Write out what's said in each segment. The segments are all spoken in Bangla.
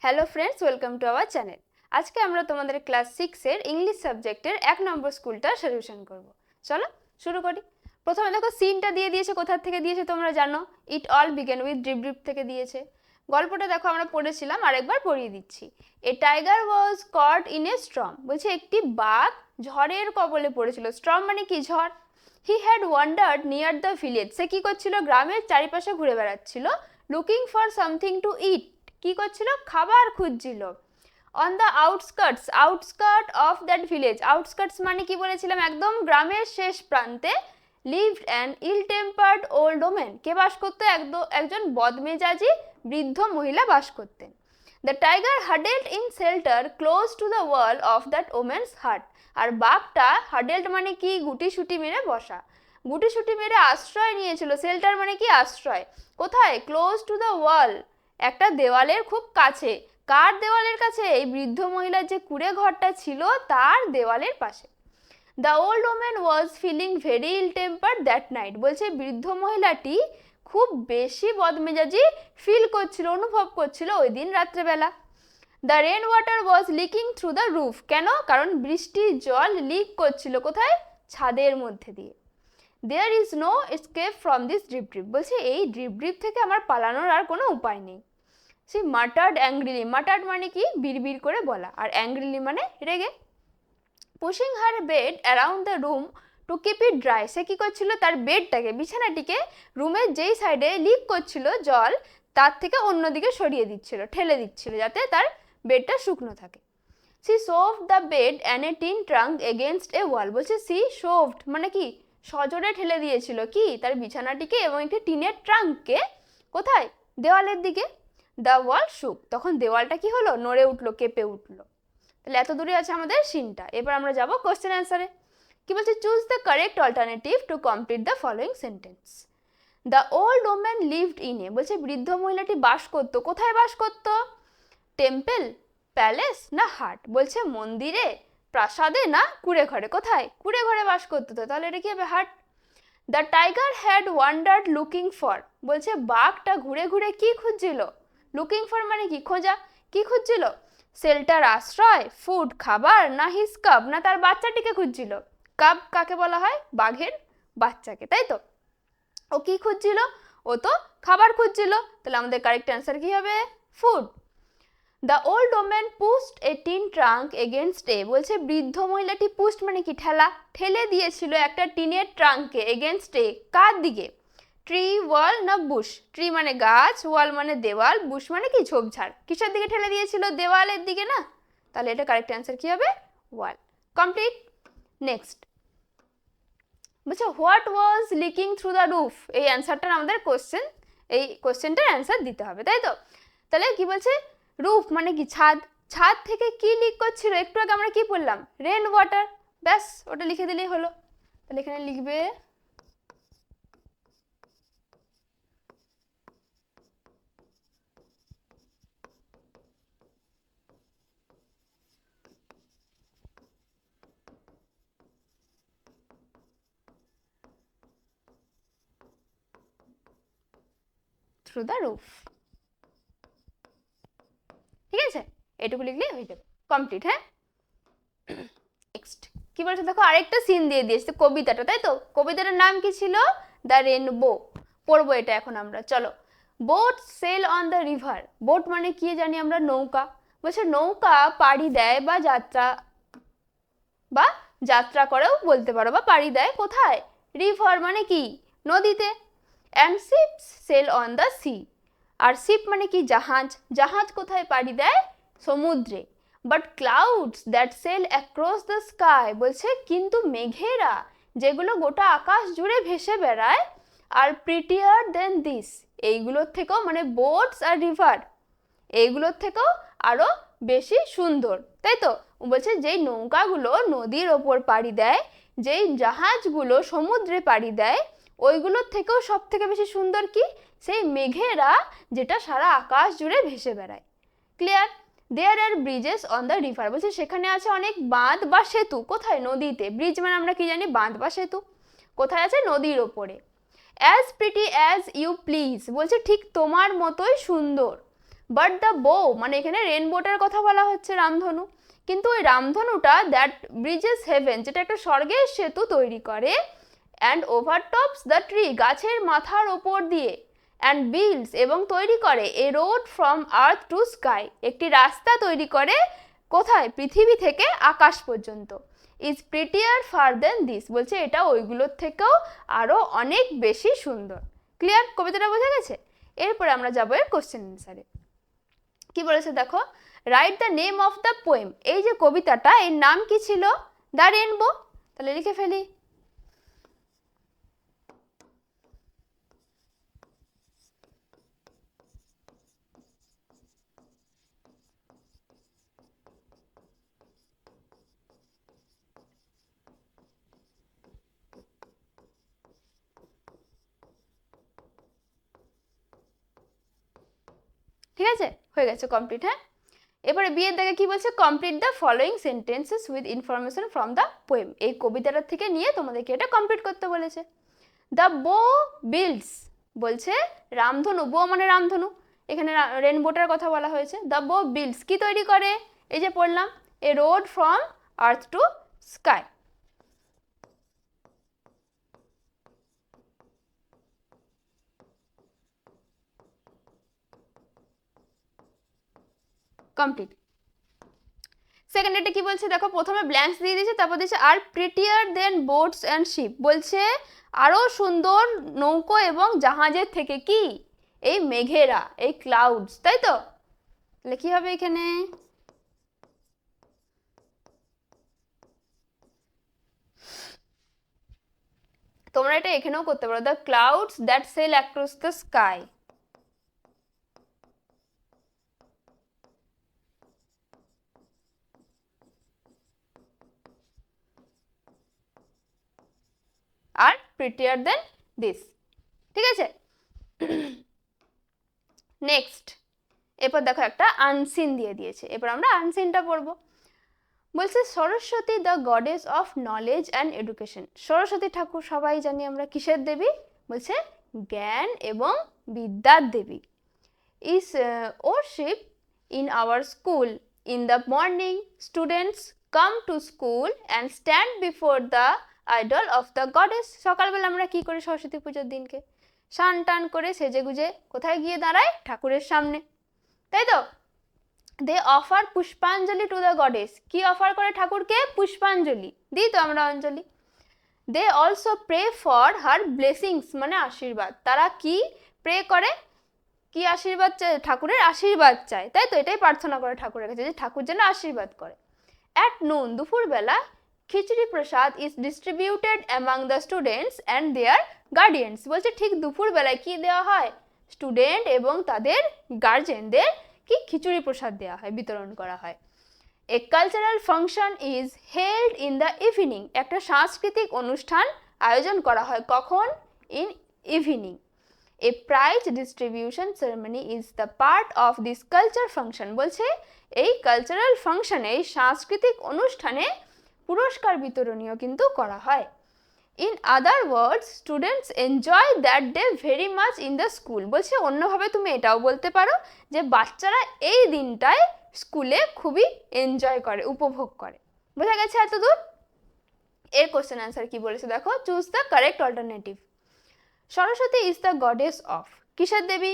Hello friends, welcome to our channel. আজকে আমরা তোমাদের ক্লাস 6 এর ইংলিশ সাবজেক্টের 1 নম্বর স্কুলটা সলিউশন করব। চলো শুরু করি। প্রথমে দেখো সিনটা দিয়ে দিয়েছে, কোথা থেকে দিয়েছে তোমরা জানো, it all began with drip drip থেকে দিয়েছে। গল্পটা দেখো আমরা পড়েছিলাম, আরেকবার পড়িয়ে দিচ্ছি। A tiger was caught in a storm, বলছে একটি বাঘ ঝড়ের কবলে পড়েছিল। স্টর্ম মানে কি? ঝড়। He had wandered near the village, সে কি করছিল? গ্রামের চারিপাশে ঘুরে বেড়াচ্ছিল। লুকিং ফর সামথিং টু ইট, কি করছিল? খাবার খুঁজছিল। On the outskirt of that village, outskirts মানে কি বলেছিলাম? একদম গ্রামের শেষ প্রান্তে lived an ill tempered old women, কে বাস করতো? একজন বদমেজাজি বৃদ্ধ মহিলা বাস করতেন। The tiger হাডেলড in shelter close to the wall of that women's হাট, আর বাঘটা হাডেলড মানে কি? গুটিসুটি মেরে বসা, গুটিসুটি মেরে আশ্রয় নিয়েছিল। শেল্টার মানে কি? আশ্রয়। কোথায়? ক্লোজ টু দ্য ওয়াল, একটা দেওয়ালের খুব কাছে। কার দেওয়ালের কাছে? এই বৃদ্ধ মহিলার যে কুঁড়ে ঘরটা ছিল তার দেওয়ালের পাশে। The old woman was feeling very ill tempered that night, বলছে বৃদ্ধ মহিলাটি খুব বেশি বদমেজাজি ফিল করছিল, অনুভব করছিল ওই দিন রাত্রেবেলা। The rain water was leaking through the roof, কেন? কারণ বৃষ্টির জল লিক করছিল। কোথায়? ছাদের মধ্যে দিয়ে। There is no escape from this drip drip, বলছে এই ড্রিপ ড্রিপ থেকে আমার পালানোর আর কোনো উপায় নেই। সে মাটার্ড অ্যাংগ্রিলি, মাটার্ড মানে কি? বিড়বিড় করে বলা, আর অ্যাংগ্রিলি মানে রেগে। Pushing her bed around the room to keep it dry, সে কী করছিল? তার বেডটাকে, বিছানাটিকে রুমের যেই সাইডে লিক করছিল জল তার থেকে অন্যদিকে সরিয়ে দিচ্ছিল, ঠেলে দিচ্ছিল, যাতে তার বেডটা শুকনো থাকে। C শোভড the bed and a tin trunk against এ ওয়াল, বলছে সি শোভড মানে কি? সজোরে ঠেলে দিয়েছিল কি? তার বিছানাটিকে এবং একটি টিনের ট্রাঙ্ককে। কোথায়? দেওয়ালের দিকে। দ্য ওয়াল শুক, তখন দেওয়ালটা কি হলো? নড়ে উঠলো, কেঁপে উঠলো। তাহলে এত দূরে আছে আমাদের সিনটা। এবার আমরা যাব কোশ্চেন অ্যান্সারে। কি বলছে? Choose the correct alternative to complete the following sentence. The old woman lived in a, বলছে বৃদ্ধ মহিলাটি বাস করতো। কোথায় বাস করতো? টেম্পল, প্যালেস না হাট? বলছে মন্দিরে, প্রাসাদে না কুঁড়ে ঘরে? কোথায়? কুঁড়ে ঘরে বাস করতো, তো তাহলে এটা কি হবে? হাট। The tiger had wandered looking for, বলছে বাঘটা ঘুরে ঘুরে কি খুঁজছিল? লুকিং ফর মানে কি? খোঁজা। কি খুঁজছিল? শেল্টার, আশ্রয়, ফুড, খাবার, না হিজ কাব, না তার বাচ্চাটিকে খুঁজছিল। কাব কাকে বলা হয়? বাঘের বাচ্চাকে, তাই তো? ও কি খুঁজছিল? ও তো খাবার খুঁজছিল। তাহলে আমাদের কারেক্ট অ্যান্সার কি হবে? Food. The old woman post A tin trunk against এ, বলছে বৃদ্ধ মহিলাটি পুস্ট মানে কি? ঠেলা, ঠেলে দিয়েছিল একটা টিনের ট্রাঙ্ককে। এগেনস্ট এ কার দিকে? ট্রি, ওয়াল না বুশ? ট্রি মানে গাছ, ওয়াল মানে দেওয়াল, বুশ মানে কি? ঝোপঝাড়। কিসের দিকে ঠেলে দিয়েছিল? দেওয়ালের দিকে না? তাহলে এটা কারেক্ট অ্যান্সার কি হবে? ওয়াল। কমপ্লিট। নেক্সট বলছে what was leaking through the roof, এই অ্যান্সারটা আমাদের কোশ্চেন, এই কোশ্চেনটার অ্যান্সার দিতে হবে, তাই তো? তাহলে কি বলছে? রুফ মানে কি? ছাদ। ছাদ থেকে কি লিক করছিল? একটু আগে আমরা কি পড়লাম? Rain water. ব্যাস, ওটা লিখে দিলেই হলো। তাহলে এখানে লিখবে থ্রু দ্য রুফ। ঠিক আছে, এটুকু লিখলেই হয়ে যাবে। কমপ্লিট। হ্যাঁ, নেক্সট কি বলছে দেখো, আরেকটা সিন দিয়ে দিয়েছে, কবিতাটা, তাই তো? কবিতাটার নাম কি ছিল? The rainbow. পড়বো এটা এখন আমরা, চলো। Boat sail on the river, boat মানে কি জানি আমরা? নৌকা। বলছে নৌকা পাড়ি দেয় বা যাত্রা করেও বলতে পারো, বা পাড়ি দেয় কোথায়? রিভার মানে কি? নদীতে। And ships sail on the sea, আর শিপ মানে কি? জাহাজ। জাহাজ কোথায় পাড়ি দেয়? সমুদ্রে। But clouds that sail across the sky, বলছে কিন্তু মেঘেরা যেগুলো গোটা আকাশ জুড়ে ভেসে বেড়ায়, আর প্রিটিয়ার দেন দিস, এইগুলোর থেকেও, মানে বোটস আর রিভার, এইগুলোর থেকেও আরো বেশি সুন্দর, তাই তো? বলছে যেই নৌকাগুলো নদীর ওপর পাড়ি দেয়, যেই জাহাজগুলো সমুদ্রে পাড়ি দেয়, ওইগুলোর থেকেও সব থেকে বেশি সুন্দর কি? সেই মেঘেরা, যেটা সারা আকাশ জুড়ে ভেসে বেড়ায়। Clear? There are bridges on the river, বলছে সেখানে আছে অনেক বাঁধ বা সেতু। কোথায়? নদীতে। ব্রিজ মানে আমরা কি জানি? বাঁধ বা সেতু। কোথায় আছে? নদীর ওপরে। As pretty as you please, বলছে ঠিক তোমার মতোই সুন্দর। বাট দ্য বো মানে এখানে রেনবোটার কথা বলা হচ্ছে, রামধনু, কিন্তু ওই রামধনুটা দ্যাট ব্রিজেস হেভেন যেটা একটা স্বর্গের সেতু তৈরি করে, অ্যান্ড ওভারটপস দ্য ট্রি গাছের মাথার ওপর দিয়ে, অ্যান্ড বিল্ডস এবং তৈরি করে এ road from earth to sky একটি রাস্তা তৈরি করে কোথায়, পৃথিবী থেকে আকাশ পর্যন্ত, ইজ প্রিটিয়ার ফার দেন দিস বলছে এটা ওইগুলোর থেকেও আরও অনেক বেশি সুন্দর। ক্লিয়ার, কবিতাটা বোঝা গেছে? এরপরে আমরা যাবো এর কোশ্চেন অ্যান্সারে। কি বলেছে দেখো, write the name of the poem, এই যে কবিতাটা এর নাম কি ছিল, দ্য রেনবো, তাহলে লিখে ফেলি। ঠিক আছে, হয়ে গেছে, কমপ্লিট। হ্যাঁ, এবারে বিয়ের দাগে কি বলছে, complete the following sentences with information from the poem, এই কবিতাটার থেকে নিয়ে তোমাদেরকে এটা কমপ্লিট করতে বলেছে। দ্য বো বিল্ডস বলছে রামধনু, বো মানে রামধনু, এখানে রেনবোটার কথা বলা হয়েছে। দ্য বো বিল্ডস কি তৈরি করে, এই যে পড়লাম, এ road from earth to sky. Complete. Second এটা কি বলছে দেখো, প্রথমে ব্ল্যাঙ্কস দিয়ে দিয়েছে, তারপর দিয়েছে আর prettier then boats and sheep, বলছে আরও সুন্দর নৌকো এবং জাহাজের থেকে, কি, এই মেঘেরা, এই ক্লাউডস, তাই তো? তাহলে কি হবে এখানে, তোমরা এটা এখানেও করতে পারো, the clouds that sail across the sky. আর প্রিটিয়ার দেন দিস, ঠিক আছে? নেক্সট, এরপর দেখো একটা আনসিন দিয়ে দিয়েছে, এরপর আমরা আনসিনটা পড়বো। বলছে Saraswati the goddess of knowledge and education, Saraswati ঠাকুর সবাই জানি আমরা কিসের দেবী, বলছে জ্ঞান এবং বিদ্যার দেবী। Is worship in our school, in the morning students come to school and stand before the idol of the goddess, সকালবেলা আমরা কি করি সরস্বতী পুজোর দিনকে, স্নান টান করে সেজে গুজে কোথায় গিয়ে দাঁড়ায়, ঠাকুরের সামনে, তাই তো? দে অফার পুষ্পাঞ্জলি টু দ্য গডেস, কি অফার করে ঠাকুরকে, পুষ্পাঞ্জলি দিই তো আমরা অঞ্জলি। They also pray for her blessings মানে আশীর্বাদ, তারা কি প্রে করে, কি আশীর্বাদ চায়, ঠাকুরের আশীর্বাদ চায়, তাই তো? এটাই প্রার্থনা করে ঠাকুরের কাছে যে ঠাকুর যেন আশীর্বাদ করে। অ্যাট নুন দুপুরবেলা খিচুড়ি প্রসাদ is distributed among the students and there guardians, বলছে ঠিক দুপুরবেলায় কি দেওয়া হয়, স্টুডেন্ট এবং তাদের গার্জেনদের কি খিচুড়ি প্রসাদ দেওয়া হয়, বিতরণ করা হয়। A cultural function is held in the evening, একটা সাংস্কৃতিক অনুষ্ঠান আয়োজন করা হয়, কখন, in evening. A prize distribution ceremony is the part of this culture function, বলছে এই কালচারাল ফাংশনে, এই সাংস্কৃতিক অনুষ্ঠানে পুরস্কার বিতরণীয় কিন্তু করা হয়। In other words students enjoy that day very much in the school, বলছে অন্যভাবে তুমি এটাও বলতে পারো যে বাচ্চারা এই দিনটায় স্কুলে খুবই এনজয় করে, উপভোগ করে। বোঝা গেছে এত দূর? এর কোশ্চেন অ্যান্সার কি বলেছে দেখো, choose the correct alternative. Saraswati is the goddess of, কিসের দেবী,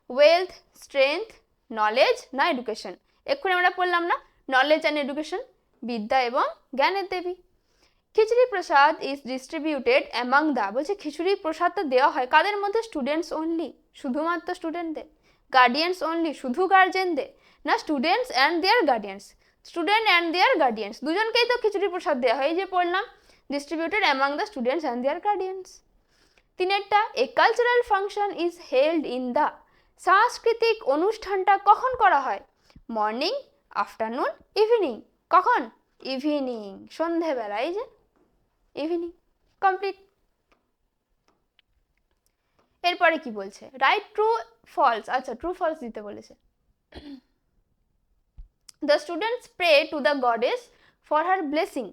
ওয়েলথ, স্ট্রেংথ, নলেজ না এডুকেশন, এক্ষুনি আমরা পড়লাম না, নলেজ অ্যান্ড এডুকেশন, বিদ্যা এবং জ্ঞানের দেবী। খিচুড়ি প্রসাদ ইজ ডিস্ট্রিবিউটেড অ্যামাং দ্য, বলছে খিচুড়ি প্রসাদটা দেওয়া হয় কাদের মধ্যে, স্টুডেন্টস অনলি, শুধুমাত্র স্টুডেন্টদের, গার্ডিয়ানস অনলি, শুধু গার্জেনদের, না students and there guardians, student and there guardians দুজনকেই তো খিচুড়ি প্রসাদ দেওয়া হয়, এই যে পড়লাম distributed among the students and there guardians. তিনেরটা, a cultural function is held in the, সাংস্কৃতিক অনুষ্ঠানটা কখন করা হয়, মর্নিং, আফটারনুন, ইভিনিং, কখন, ইভিনিং, সন্ধেবেলা, এই যে ইভিনিং। কমপ্লিট। এরপরে কি বলছে, রাইট ট্রু ফলস, আচ্ছা ট্রু ফলস দিতে বলেছে। The students pray to the goddess for her blessing,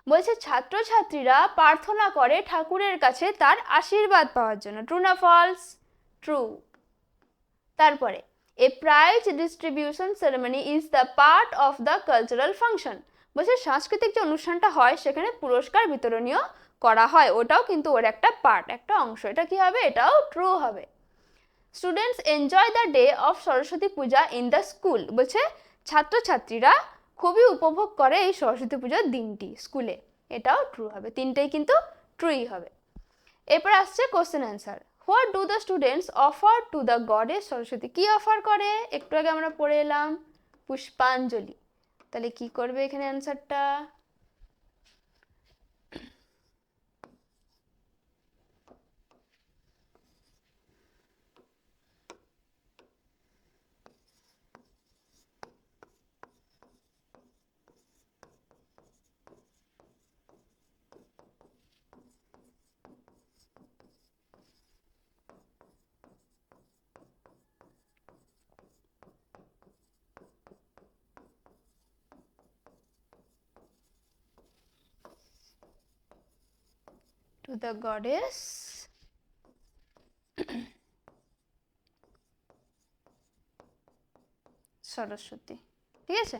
বলছে ছাত্রছাত্রীরা প্রার্থনা করে ঠাকুরের কাছে তার আশীর্বাদ পাওয়ার জন্য, ট্রু না ফলস, ট্রু। তারপরে A prize distribution ceremony is the part of the cultural function. বলছে সাংস্কৃতিক যে অনুষ্ঠানটা হয় সেখানে পুরস্কার বিতরণীয় করা হয়, ওটাও কিন্তু ওর একটা পার্ট, একটা অংশ। এটা কি হবে? এটাও ট্রু হবে। Students enjoy the day of Saraswati Puja in the school. বলছে ছাত্রছাত্রীরা খুবই উপভোগ করে এই সরস্বতী পূজার দিনটি স্কুলে, এটাও ট্রু হবে। তিনটেই কিন্তু ট্রুই হবে। এরপর আসছে question answer. What do the students offer to the goddess Saraswati? কি অফার করে? একটু আগে আমরা পড়ে এলাম পুষ্পাঞ্জলি। তাহলে কি করবে এখানে অ্যান্সারটা? To the goddess Saraswati. ঠিক আছে,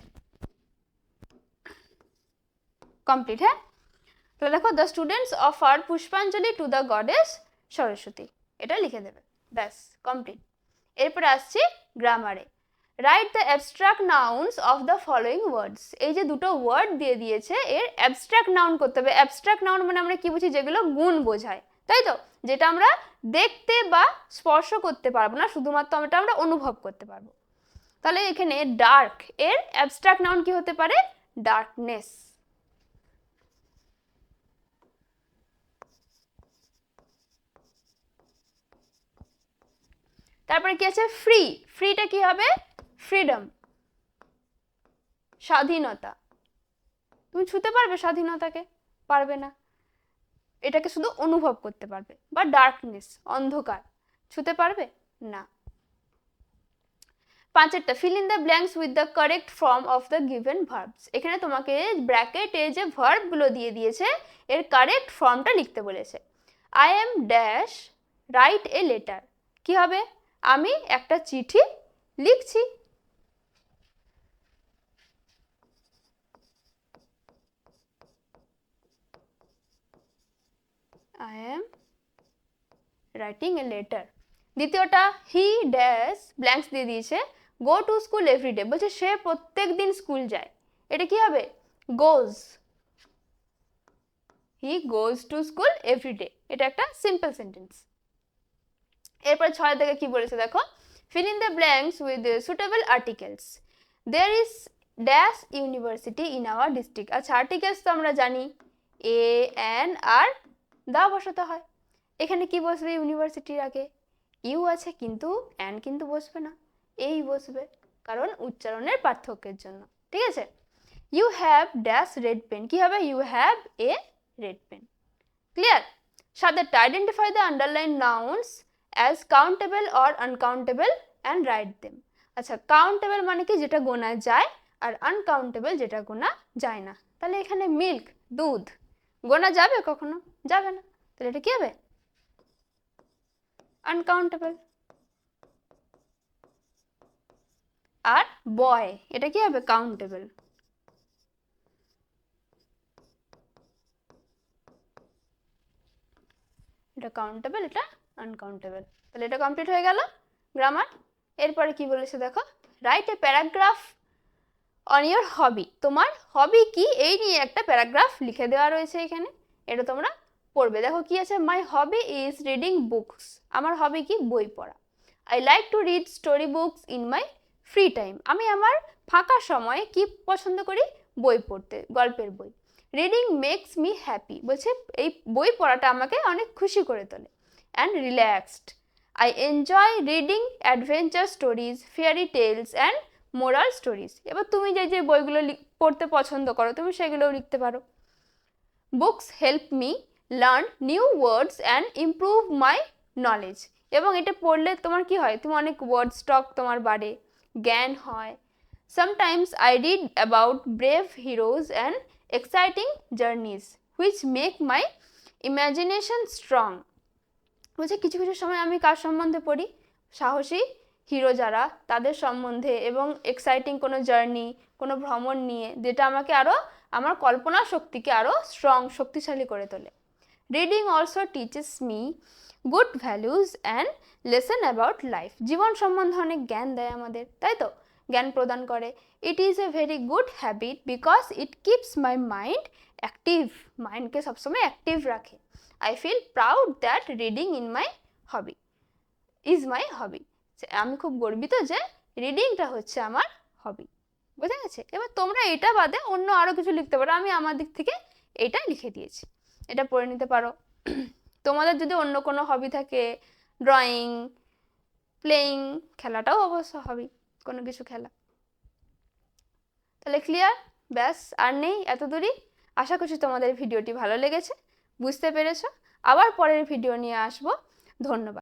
কমপ্লিট। হ্যাঁ, তাহলে দেখো দ্য স্টুডেন্টস অফার পুষ্পাঞ্জলি টু দ্য গডেস সরস্বতী, এটা লিখে দেবে, ব্যাস কমপ্লিট। এরপরে আসছি গ্রামারে। Write the abstract nouns of the following words. এই যে দুটো ওয়ার্ড দিয়ে দিয়েছে, এর অ্যাবস্ট্রাক্ট নাউন করতে হবে। অ্যাবস্ট্রাক্ট নাউন মানে আমরা কি বুঝি? যেগুলো গুণ বোঝায়, তাই তো, যেটা আমরা দেখতে বা স্পর্শ করতে পারবো না, শুধুমাত্র এটা আমরা অনুভব করতে পারবো। তাহলে এখানে ডার্ক এর অ্যাবস্ট্রাক্ট নাউন কি হতে পারে? ডার্কনেস। তারপরে কি আছে? ফ্রি। ফ্রিটা কি হবে? ফ্রিডম, স্বাধীনতা। তুমি ছুতে পারবে স্বাধীনতাকে? পারবে না, এটাকে শুধু অনুভব করতে পারবে। বা ডার্কনেস, অন্ধকার, ছুতে পারবে না। পাঁচেরটা, feel in the blanks with the correct form of the given verbs. এখানে তোমাকে ব্র্যাকেটে যে ভার্বগুলো দিয়ে দিয়েছে এর কারেক্ট ফর্মটা লিখতে বলেছে। I am dash write a letter. কি হবে? আমি একটা চিঠি লিখছি। I am writing a letter. দ্বিতীয়টা, হি ড্যাশ ব্ল্যাঙ্কস দিয়ে দিয়েছে, গো টু স্কুল এভরিডে। বলছে সে প্রত্যেক দিন স্কুল যায়, এটা কি হবে? গোজ। হি গোজ টু স্কুল এভরিডে, এটা একটা সিম্পল সেন্টেন্স। এরপর 6 থেকে কি বলেছে দেখো, fill in the blanks with suitable articles. There is dash university in our district. আচ্ছা, আর্টিকেলস তো আমরা জানি এ এন আর দা বসাতে হয়। এখানে কি বসবে ইউনিভার্সিটির আগে? ইউ আছে, কিন্তু অ্যান কিন্তু বসবে না, এই বসবে, কারণ উচ্চারণের পার্থক্যের জন্য। ঠিক আছে, you have dash red pen. কি হবে? You have a red pen. Clear? সাথেটা, identify the underline nouns as countable or uncountable and write them. আচ্ছা, কাউন্টেবল মানে কি? যেটা গোনা যায়, আর আনকাউন্টেবল যেটা গোনা যায় না। তাহলে এখানে মিল্ক, দুধ, গোনা যাবে কখনো? যাবে না, তাহলে এটা কি হবে? আনকাউন্টেবল। আর বয়, এটা কি হবে? কাউন্টেবল। এটা কাউন্টেবল, এটা আনকাউন্টেবল। তাহলে এটা কমপ্লিট হয়ে গেল গ্রামার। এরপরে কি বলেছে দেখো, write a paragraph on your hobby. তোমার হবি কি এই নিয়ে একটা প্যারাগ্রাফ লিখে দেওয়া রয়েছে এখানে, এটা তোমরা পড়বে। দেখো কি আছে, মাই হবি ইজ রিডিং বুকস। আমার হবি কি? বই পড়া। I like to read story books in my free time. আমি আমার ফাঁকা সময়ে কি পছন্দ করি? বই পড়তে, গল্পের বই। Reading makes me happy. বলছে এই বই পড়াটা আমাকে অনেক খুশি করে তোলে। And relaxed. I enjoy reading adventure stories, fairy tales and moral stories. এবার তুমি যে যে বইগুলো পড়তে পছন্দ করো তুমি সেগুলোও লিখতে পারো। Books help me learn new words and improve my knowledge. এবং এটা পড়লে তোমার কি হয়? তুমি অনেক ওয়ার্ড স্টক তোমার বাড়ে, জ্ঞান হয়। Sometimes I read about brave heroes and exciting জার্নিজ which make my imagination strong. বলছে কিছু কিছু সময় আমি কার সম্বন্ধে পড়ি? সাহসী হিরো যারা তাদের সম্বন্ধে এবং এক্সাইটিং কোনো জার্নি, কোনো ভ্রমণ নিয়ে, যেটা আমাকে আরও আমার কল্পনা শক্তিকে আরও শক্তিশালী করে তোলে। Reading also teaches me good values and lesson about life. জীবন সম্বন্ধে অনেক জ্ঞান দেয় আমাদের, তাই তো, জ্ঞান প্রদান করে। It is a very good habit because it keeps my mind active. মাইন্ডকে সবসময় অ্যাক্টিভ রাখে। I feel proud that reading is my হবি। আমি খুব গর্বিত যে রিডিংটা হচ্ছে আমার হবি। বোঝা গেছে? এবার তোমরা এটা বাদে অন্য আরও কিছু লিখতে পারো, আমি আমার দিক থেকে এটা লিখে দিয়েছি, এটা পড়ে নিতে পারো। তোমাদের যদি অন্য কোনো হবি থাকে, ড্রয়িং, প্লেয়িং, খেলাটাও অবশ্য হবি, কোনো কিছু খেলা। তাহলে ক্লিয়ার? ব্যাস, আর নেই এত দূরই। আশা করছি তোমাদের ভিডিওটি ভালো লেগেছে, বুঝতে পেরেছো। আবার পরের ভিডিও নিয়ে আসবো। ধন্যবাদ।